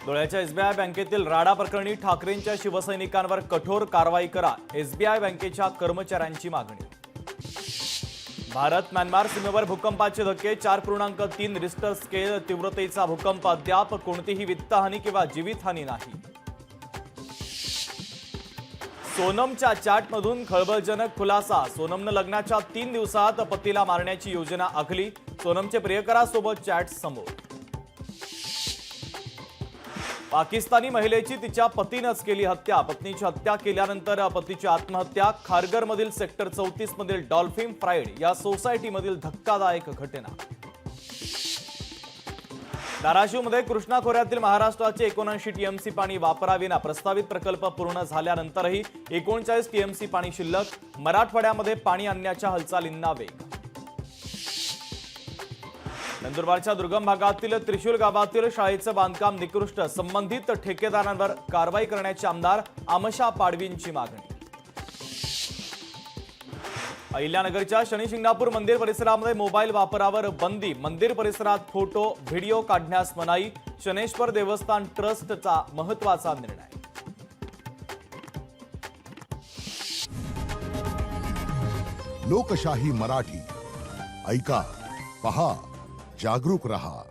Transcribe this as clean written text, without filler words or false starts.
धुळ्याच्या एसबीआय बँकेतील राडा प्रकरणी ठाकरेंच्या शिवसैनिकांवर कठोर कारवाई करा, एसबीआय बँकेच्या कर्मचाऱ्यांची मागणी। भारत म्यानमार सीमेवर भूकंपाचे धक्के, 4.3 रिश्टर स्केल तीव्रतेचा भूकंप, अद्याप कोणतीही वित्तहानी किंवा जीवितहानी नाही। सोनमच्या चॅटमधून खळबळजनक खुलासा, सोनमनं लग्नाच्या 3 दिवसात पतीला मारण्याची योजना आखली, सोनमचे प्रियकरासोबत चॅट समोर। पाकिस्तानी महिलेची तिच्या पतीनंच केली हत्या, पत्नीची हत्या केल्यानंतर पतीची आत्महत्या, खारघरमधील सेक्टर 34 मधील डॉल्फिन प्राईड या सोसायटीमधील धक्कादायक घटना। धाराशिवमध्ये कृष्णा खोऱ्यातील महाराष्ट्राचे 79 टीएमसी पाणी वापराविना, प्रस्तावित प्रकल्प पूर्ण झाल्यानंतरही 39 टीएमसी पाणी शिल्लक, मराठवाड्यामध्ये पाणी आणण्याच्या हालचालींना वेग। नंदुरबारच्या दुर्गम भागातील त्रिशूल गावातील शाळेचं बांधकाम निकृष्ट, संबंधित ठेकेदारांवर कारवाई करण्याचे आमदार आमशा पाडवींची मागणी। अहिल्यानगरच्या शनी शिंगणापूर मंदिर परिसरामध्ये मोबाईल वापरावर बंदी, मंदिर परिसरात फोटो व्हिडिओ काढण्यास मनाई, शनेश्वर देवस्थान ट्रस्टचा महत्त्वाचा निर्णय। लोकशाही मराठी ऐका, पहा, जागरूक रहा।